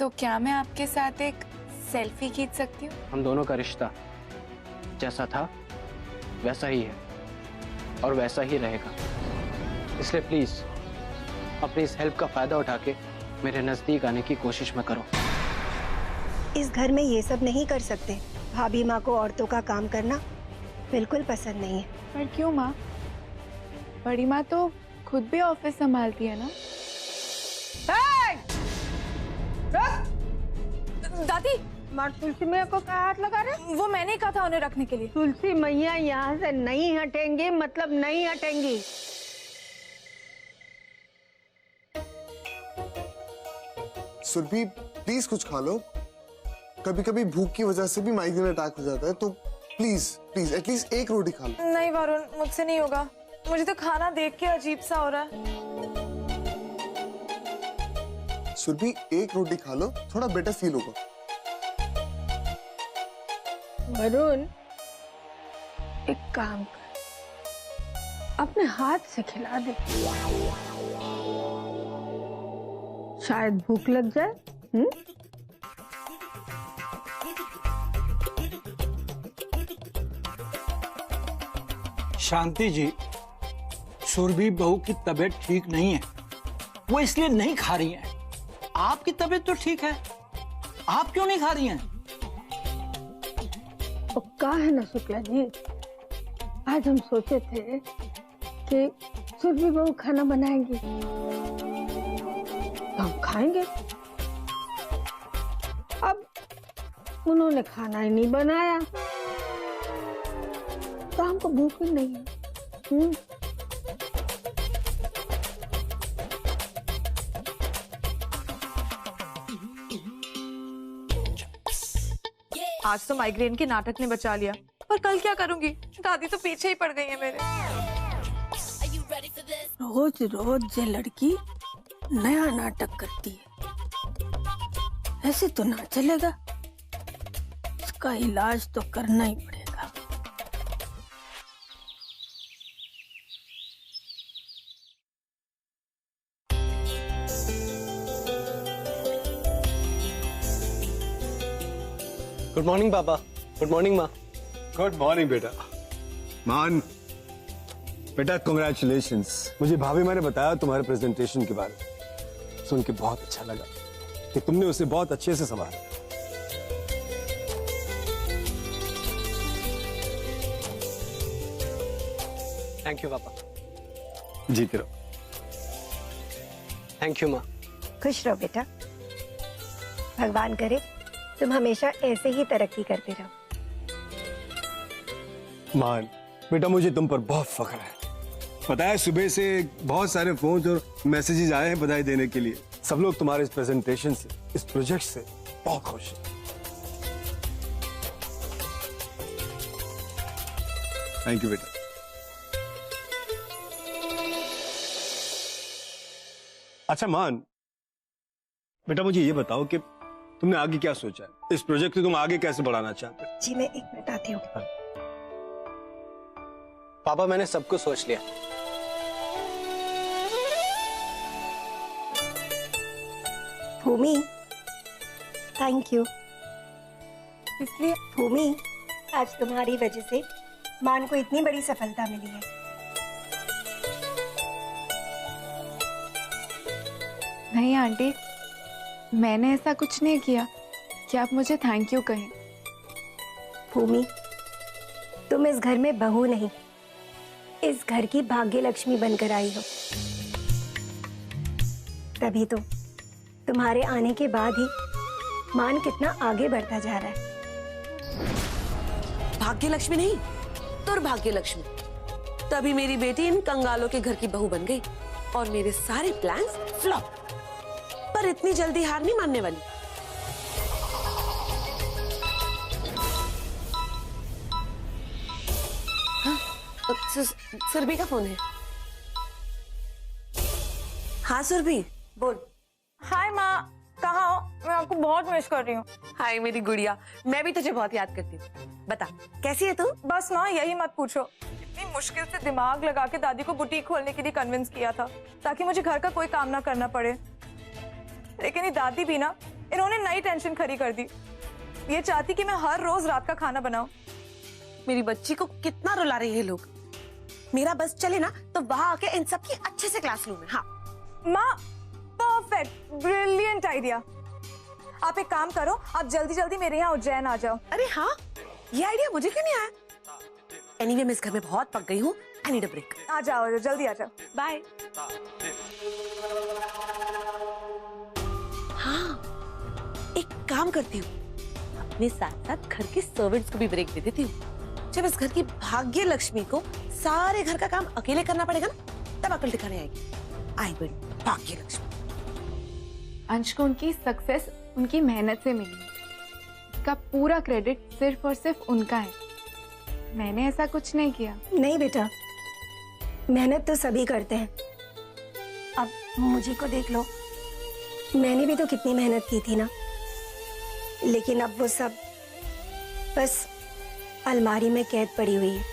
तो क्या मैं आपके साथ एक सेल्फी खींच सकती हूँ? हम दोनों का रिश्ता जैसा था वैसा ही है और वैसा ही रहेगा, इसलिए प्लीज अपनी इस हेल्प का फायदा उठा के मेरे नजदीक आने की कोशिश मत करो। इस घर में ये सब नहीं कर सकते। भाभी माँ को औरतों का काम करना बिल्कुल पसंद नहीं है। पर क्यों माँ? बड़ी माँ तो खुद भी ऑफिस संभालती है ना। दादी, माँ तुलसी मैया को क्या हाथ लगा रहे? वो मैंने कहा था उन्हें रखने के लिए। तुलसी मैया यहाँ से नहीं हटेंगी, मतलब नहीं हटेंगी। सुरभि प्लीज कुछ खा लो। कभी कभी भूख की वजह से भी माइग्रेन अटैक हो जाता है, तो प्लीज प्लीज एटलीस्ट एक रोटी खा लो। नहीं वरुण, मुझसे नहीं होगा। मुझे तो खाना देख के अजीब सा हो रहा है। सुरभि एक रोटी खा लो, थोड़ा बेटर फील होगा। वरुण एक काम कर, अपने हाथ से खिला दे, शायद भूख लग जाए। शांति जी, सुरभि बहू की तबीयत ठीक नहीं है, वो इसलिए नहीं खा रही हैं। आपकी तबीयत तो ठीक है, आप क्यों नहीं खा रही हैं? क्या है ना शुक्ला जी, आज हम सोचे थे कि सुरभि बहू खाना बनाएंगी तो हम खाएंगे। अब उन्होंने खाना ही नहीं बनाया तो हमको भूख ही नहीं है। आज तो माइग्रेन के नाटक ने बचा लिया, पर कल क्या करूंगी? दादी तो पीछे ही पड़ गई है मेरे। रोज रोज ये लड़की नया नाटक करती है, ऐसे तो ना चलेगा। इसका इलाज तो करना ही पड़ेगा। गुड मॉर्निंग पापा। गुड मॉर्निंग माँ। गुड मॉर्निंग बेटा। मान बेटा, कांग्रेचुलेशंस। मुझे भाभी मैंने बताया तुम्हारे प्रेजेंटेशन के बारे में, सुन के बहुत अच्छा लगा कि तुमने उसे बहुत अच्छे से संभाला। थैंक यू पापा। जीते रहो। थैंक यू माँ। खुश रहो बेटा, भगवान करे तुम हमेशा ऐसे ही तरक्की करते रहो। मान बेटा, मुझे तुम पर बहुत फख्र है। पता है, सुबह से बहुत सारे फोन और मैसेजेस आए हैं बधाई देने के लिए। सब लोग तुम्हारे इस प्रेजेंटेशन से, इस प्रोजेक्ट से बहुत खुश हैं। थैंक यू बेटा। अच्छा मान बेटा, मुझे ये बताओ कि तुमने आगे क्या सोचा है? इस प्रोजेक्ट को तुम आगे कैसे बढ़ाना चाहते हो? जी मैं एक मिनट आती हूँ। पापा मैंने सब कुछ सोच लिया। भूमि थैंक यू। इसलिए भूमि, आज तुम्हारी वजह से मान को इतनी बड़ी सफलता मिली है। नहीं आंटी, मैंने ऐसा कुछ नहीं किया कि आप मुझे थैंक यू कहें। भूमि, तुम इस घर में बहू नहीं, इस घर की भाग्य लक्ष्मी बनकर आई हो। तभी तो तुम्हारे आने के बाद ही मान कितना आगे बढ़ता जा रहा है। भाग्य लक्ष्मी नहीं, दुर्भाग्य लक्ष्मी। तभी मेरी बेटी इन कंगालों के घर की बहू बन गई और मेरे सारे प्लान्स फ्लॉप। पर इतनी जल्दी हार नहीं मानने वाली। सुरभि का फोन है। हाँ सुरभि, बोल। हाय माँ, कहाँ हो? मैं आपको बहुत मिस कर रही हूँ। हाय मेरी गुड़िया, मैं भी तुझे बहुत याद करती हूँ। बता कैसी है तू? बस माँ यही मत पूछो। इतनी मुश्किल से दिमाग लगा के दादी को बुटीक खोलने के लिए कन्विंस किया था ताकि मुझे घर का कोई काम ना करना पड़े। लेकिन ये दादी भी ना इन्होंने नई टेंशन खड़ी कर दी। ये चाहती कि मैं हर रोज रात का खाना बनाऊं। मेरी बच्ची को कितना रुला रहे हैं लोग। मेरा बस चले ना तो वहां आके इन सब की अच्छे से क्लास लूं मैं। हाँ माँ, परफेक्ट, ब्रिलियंट आइडिया। आप एक काम करो, आप जल्दी जल्दी मेरे यहाँ उज्जैन आ जाओ। अरे हाँ, ये आइडिया मुझे क्यों नहीं आया। एनीवे मैं इस घर में बहुत पक गई हूँ। I need a break. आ जाओ, जल्दी आ जाओ। बाय। हाँ, एक काम करती हूँ, अपने साथ साथ घर के सर्वेंट्स को भी ब्रेक दे देती हूँ। जब इस घर की भाग्य लक्ष्मी को सारे घर का काम अकेले करना पड़ेगा ना, तब अकल ठिकाने आएगी। आई बड़ी भाग्य लक्ष्मी। अंश को उनकी सक्सेस उनकी मेहनत से मिली है। इसका पूरा क्रेडिट सिर्फ और सिर्फ उनका है। मैंने ऐसा कुछ नहीं किया। नहीं बेटा, मेहनत तो सभी करते हैं। अब मुझे को देख लो, मैंने भी तो कितनी मेहनत की थी ना। लेकिन अब वो सब बस अलमारी में कैद पड़ी हुई है।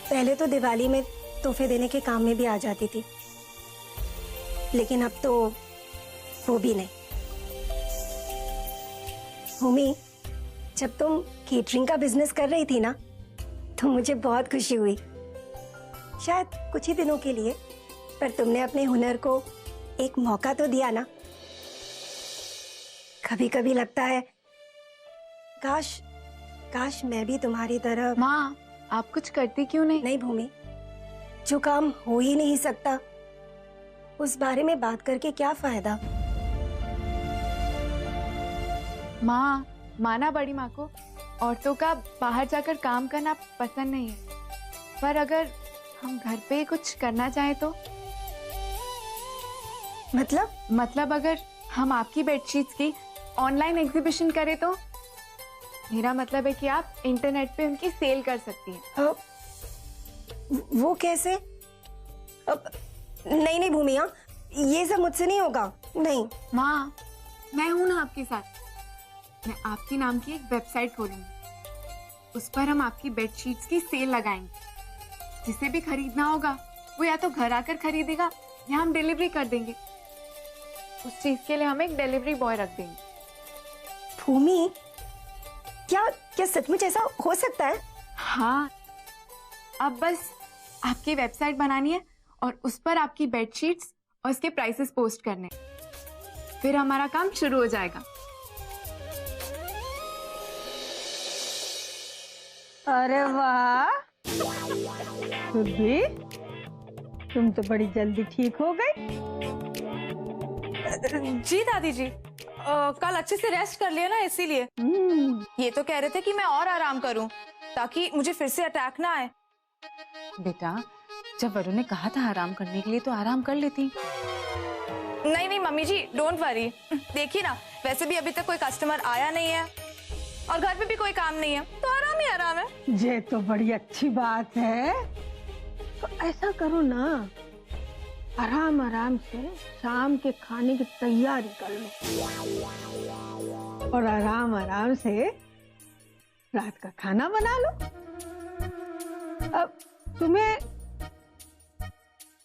पहले तो दिवाली में तोहफे देने के काम में भी आ जाती थी, लेकिन अब तो वो भी नहीं। भूमि, जब तुम केटरिंग का बिजनेस कर रही थी ना, तो मुझे बहुत खुशी हुई। शायद कुछ ही दिनों के लिए, पर तुमने अपने हुनर को एक मौका तो दिया ना। कभी कभी लगता है काश काश मैं भी तुम्हारी तरह। माँ, आप कुछ करती क्यों नहीं? नहीं भूमि, जो काम हो ही नहीं सकता उस बारे में बात करके क्या फायदा। माँ, माना बड़ी माँ को औरतों का बाहर जाकर काम करना पसंद नहीं है, पर अगर हम घर पे ही कुछ करना चाहें तो। मतलब अगर हम आपकी बेडशीट्स की ऑनलाइन एग्जीबिशन करें तो। मेरा मतलब है कि आप इंटरनेट पे उनकी सेल कर सकती हैं। वो कैसे? नहीं नहीं भूमिया, ये सब मुझसे नहीं होगा। नहीं माँ, मैं हूं ना आपके साथ। मैं आपके नाम की एक वेबसाइट खोलूंगी। उस पर हम आपकी बेडशीट्स की सेल लगाएंगे। जिसे भी खरीदना होगा वो या तो घर आकर खरीदेगा या हम डिलीवरी कर देंगे। उस चीज के लिए हम एक डिलीवरी बॉय रख देंगे। भूमि, क्या क्या सचमुच ऐसा हो सकता है? हाँ, अब बस आपकी वेबसाइट बनानी है और उस पर आपकी बेडशीट्स और उसके प्राइसेस पोस्ट करने, फिर हमारा काम शुरू हो जाएगा। अरे वाह सुरभि, तुम तो बड़ी जल्दी ठीक हो गई। जी दादी जी, कल अच्छे से रेस्ट कर लिया ना, इसीलिए। ये तो कह रहे थे कि मैं और आराम करूं ताकि मुझे फिर से अटैक ना आए। बेटा, जब वरुण ने कहा था आराम करने के लिए तो आराम कर लेती। नहीं नहीं मम्मी जी, डोंट वरी। देखिए ना, वैसे भी अभी तक कोई कस्टमर आया नहीं है और घर पे भी कोई काम नहीं है, तो आराम ही आराम है। ये तो बड़ी अच्छी बात है। तो ऐसा करो ना, आराम आराम से शाम के खाने की तैयारी कर लो और आराम आराम से रात का खाना बना लो। अब तुम्हें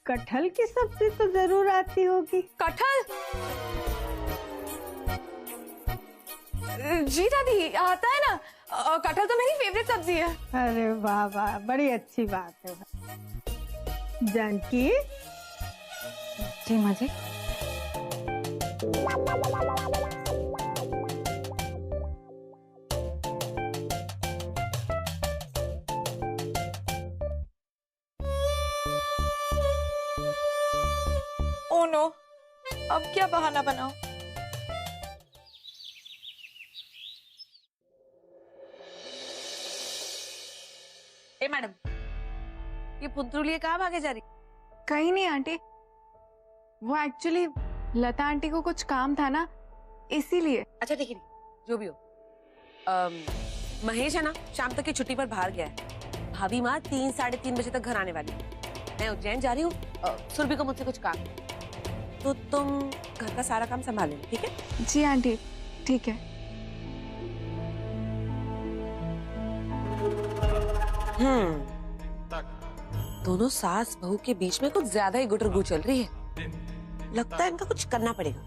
कटहल की सब्जी तो जरूर आती होगी। कटहल? जी दादी, आता है ना। कटहल तो मेरी फेवरेट सब्जी है। अरे वाह वाह, बड़ी अच्छी बात है। जानकी जी माँ जी। ओह नो, अब क्या बहाना बनाऊं? ए मैडम, ये पुंतरुलिए कहाँ भागे जा रही? कहीं नहीं आंटी, वो एक्चुअली लता आंटी को कुछ काम था ना, इसीलिए। अच्छा ठीक है, जो भी हो। महेश है ना, शाम तक की छुट्टी पर बाहर गया है। भाभी माँ 3 साढ़े 3 बजे तक घर आने वाली है। मैं उज्जैन जा रही हूँ। सुरभि को मुझसे कुछ काम है, तो तुम घर का सारा काम संभाल लेना, ठीक है? जी आंटी, ठीक है। दोनों सास बहू के बीच में कुछ ज्यादा ही गुटरगू चल रही है। लगता है इनका कुछ करना पड़ेगा।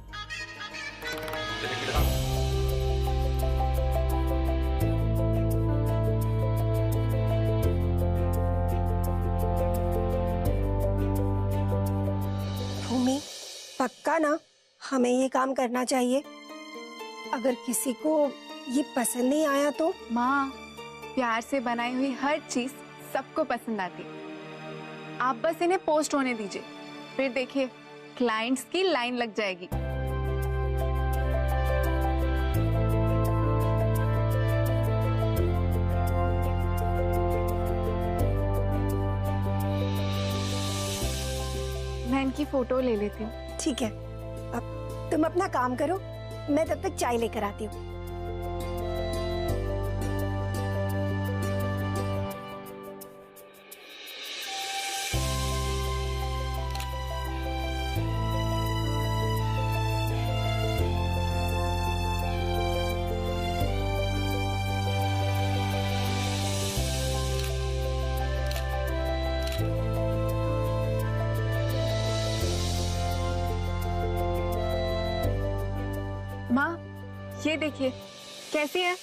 भूमि, पक्का ना हमें ये काम करना चाहिए? अगर किसी को ये पसंद नहीं आया तो? माँ, प्यार से बनाई हुई हर चीज सबको पसंद आती है। आप बस इन्हें पोस्ट होने दीजिए, फिर देखिए क्लाइंट्स की लाइन लग जाएगी। मैं इनकी फोटो ले लेती हूँ। ठीक है, अब तुम अपना काम करो, मैं तब तक चाय लेकर आती हूँ। माँ, ये देखिए कैसी है?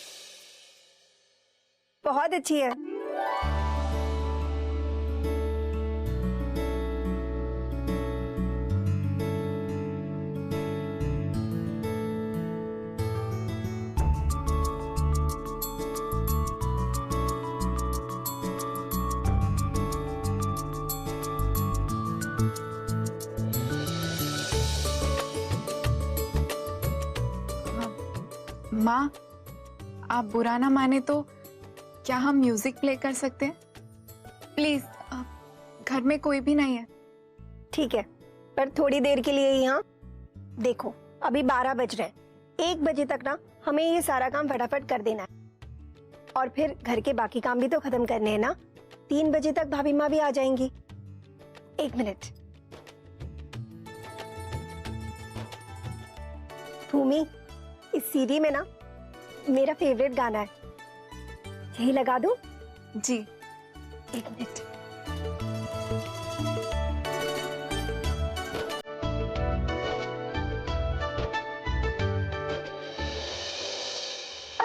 बहुत अच्छी है। माँ, आप बुरा ना माने तो क्या हम म्यूजिक प्ले कर सकते हैं? प्लीज, घर में कोई भी नहीं है। ठीक है, पर थोड़ी देर के लिए ही। हाँ, देखो अभी 12 बज रहे हैं, 1 बजे तक ना हमें ये सारा काम फटाफट कर देना है और फिर घर के बाकी काम भी तो खत्म करने हैं ना। 3 बजे तक भाभी माँ भी आ जाएंगी। 1 मिनट। भूमि, इस सीडी में ना मेरा फेवरेट गाना है, यही लगा दूं? जी। 1 मिनट।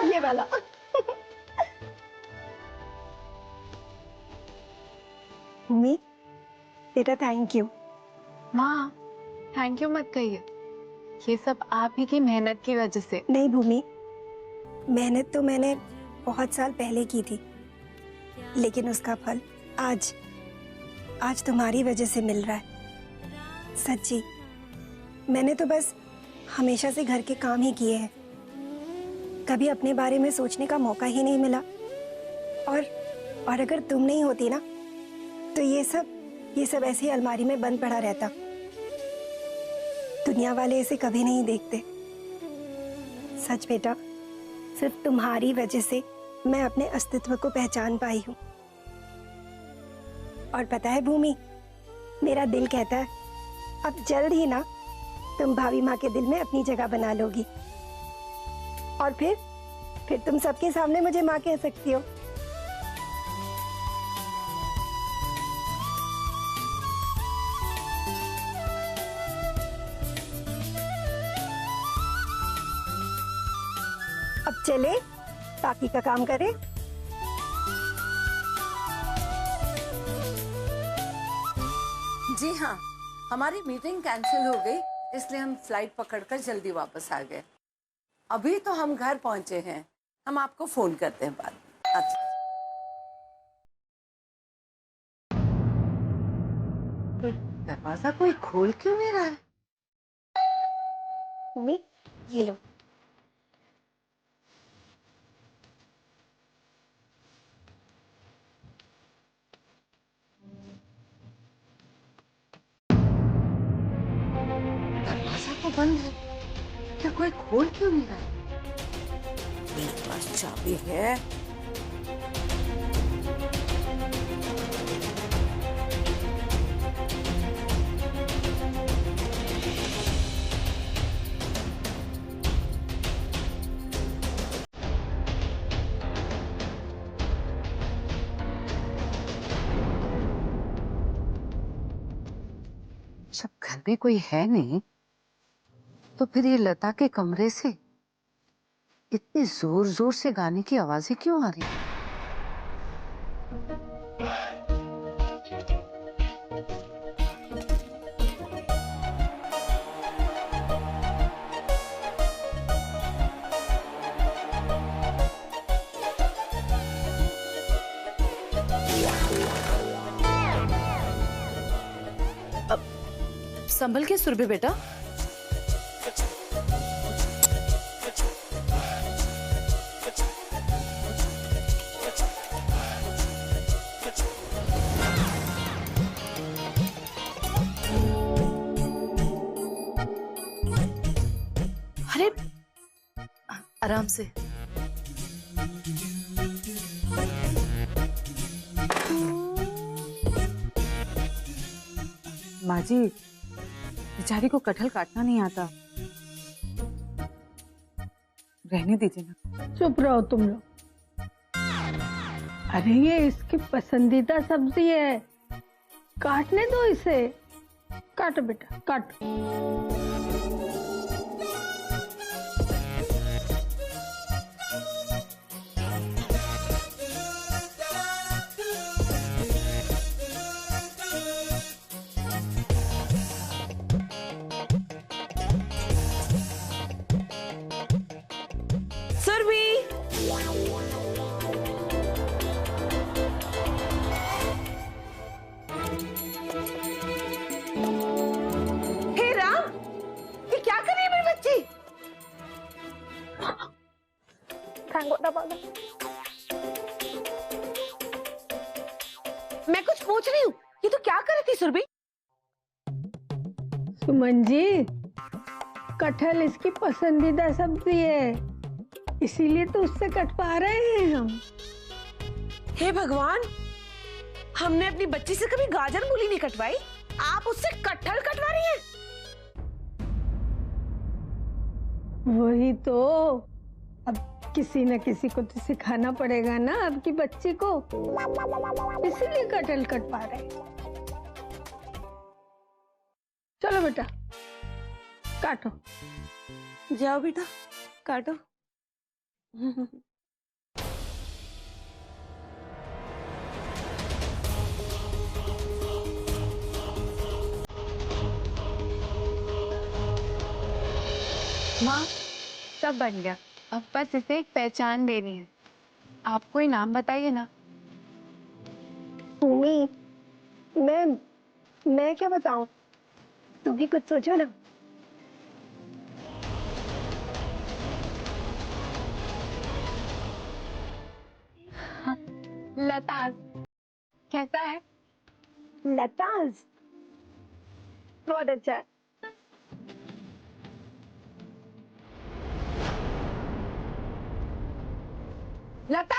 ये वाला। भूमि, बेटा थैंक यू। माँ, थैंक यू मत कहिए, ये सब आप ही की मेहनत की वजह से। नहीं भूमि, मेहनत तो मैंने बहुत साल पहले की थी, लेकिन उसका फल आज तुम्हारी वजह से मिल रहा है। सच्ची, मैंने तो बस हमेशा से घर के काम ही किए हैं, कभी अपने बारे में सोचने का मौका ही नहीं मिला। और अगर तुम नहीं होती ना तो ये सब ऐसे ही अलमारी में बंद पड़ा रहता। दुनिया वाले इसे कभी नहीं देखते। सच बेटा, सिर्फ तुम्हारी वजह से मैं अपने अस्तित्व को पहचान पाई हूँ। और पता है भूमि, मेरा दिल कहता है अब जल्द ही ना तुम भाभी माँ के दिल में अपनी जगह बना लोगी और फिर तुम सबके सामने मुझे माँ कह सकती हो। अब चले बाकी का काम करें। जी हाँ, हमारी मीटिंग कैंसिल हो गई, इसलिए हम फ्लाइट पकड़कर जल्दी वापस आ गए। अभी तो हम घर पहुंचे हैं, हम आपको फोन करते हैं बाद में। अच्छा, तो दरवाजा कोई खोल क्यों नहीं रहा है? मम्मी, ये लो। दरवाजा तो बंद है, क्या कोई खोल क्यों नहीं रहा है? मेरे पास चाबी है। जब घर में कोई है नहीं, तो फिर ये लता के कमरे से इतनी जोर जोर से गाने की आवाजें क्यों आ रही हैं? संभल के सुरभि बेटा। अरे आराम से। माँ जी, बेचारी को कटहल काटना नहीं आता, रहने दीजिए ना। चुप रहो तुम लोग। अरे ये इसकी पसंदीदा सब्जी है, काटने दो इसे। काटो बेटा काटो। मैं कुछ पूछ रही हूँ, ये तो क्या कर रही थी सुरभि? सुमन जी, कटहल इसकी पसंदीदा सब्जी है, इसीलिए तो उससे कटवा रहे हैं हम। हे भगवान, हमने अपनी बच्ची से कभी गाजर मूली नहीं कटवाई, आप उससे कटहल कटवा रही हैं? वही तो, अब किसी न किसी को तो सिखाना पड़ेगा ना आपकी बच्ची को, इसीलिए कटहल कटवा रहे हैं। चलो बेटा काटो। जाओ बेटा काटो। माँ, सब बन गया, अब बस इसे एक पहचान देनी है। आप कोई नाम बताइए ना। भूमि, मैं क्या बताऊं, तुम भी कुछ सोचो ना। हाँ, लताज कैसा है? लताज बहुत अच्छा है। लता,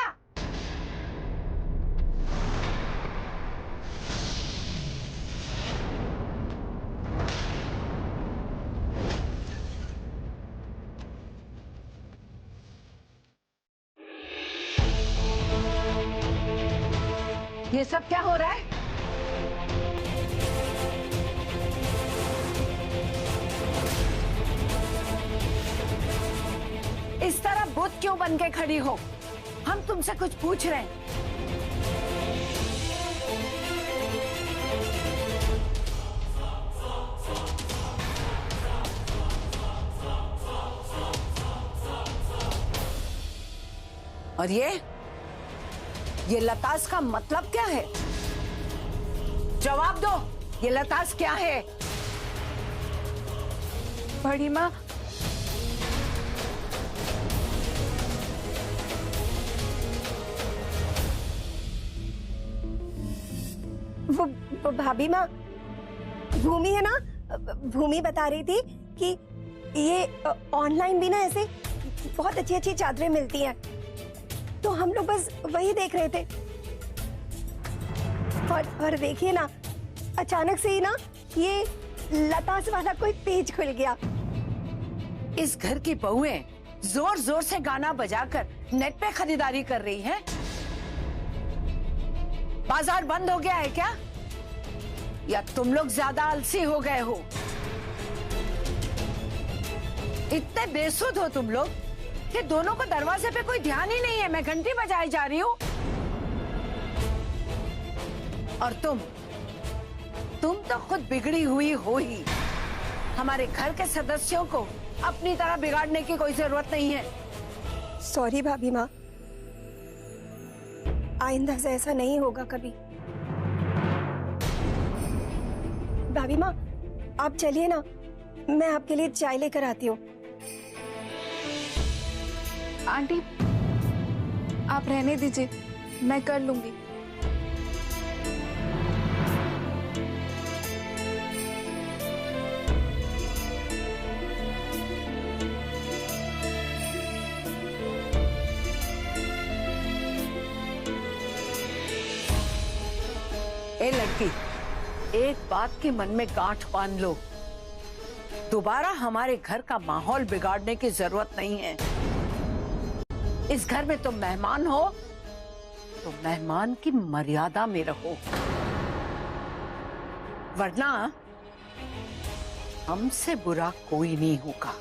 ये सब क्या हो रहा है? इस तरह बुत क्यों बन के खड़ी हो? हम तुमसे कुछ पूछ रहे हैं। और ये लताश का मतलब क्या है? जवाब दो, ये लताश क्या है? बड़ी माँ, वो भाभी माँ, भूमि है ना, भूमि बता रही थी कि ये ऑनलाइन भी ना ऐसे बहुत अच्छी अच्छी चादरें मिलती हैं, तो हम लोग बस वही देख रहे थे। और देखिए ना, अचानक से ही ना ये लताश वाला कोई पेज खुल गया। इस घर की बहुएं जोर जोर से गाना बजाकर नेट पे खरीदारी कर रही हैं। बाजार बंद हो गया है क्या? या तुम लोग ज्यादा आलसी हो गए हो? इतने बेसुध हो तुम लोग ये दोनों को दरवाजे पे कोई ध्यान ही नहीं है। मैं घंटी बजाई जा रही हूँ। और तुम तो खुद बिगड़ी हुई हो ही। हमारे घर के सदस्यों को अपनी तरह बिगाड़ने की कोई जरूरत नहीं है। सॉरी भाभी माँ, आइंदा से ऐसा नहीं होगा कभी। भाभी माँ, आप चलिए ना, मैं आपके लिए चाय लेकर आती हूँ। आंटी आप रहने दीजिए, मैं कर लूंगी। ए लड़की, एक बात की मन में गांठ बांध लो, दोबारा हमारे घर का माहौल बिगाड़ने की जरूरत नहीं है। इस घर में तुम मेहमान हो तो मेहमान की मर्यादा में रहो, वरना हमसे बुरा कोई नहीं होगा।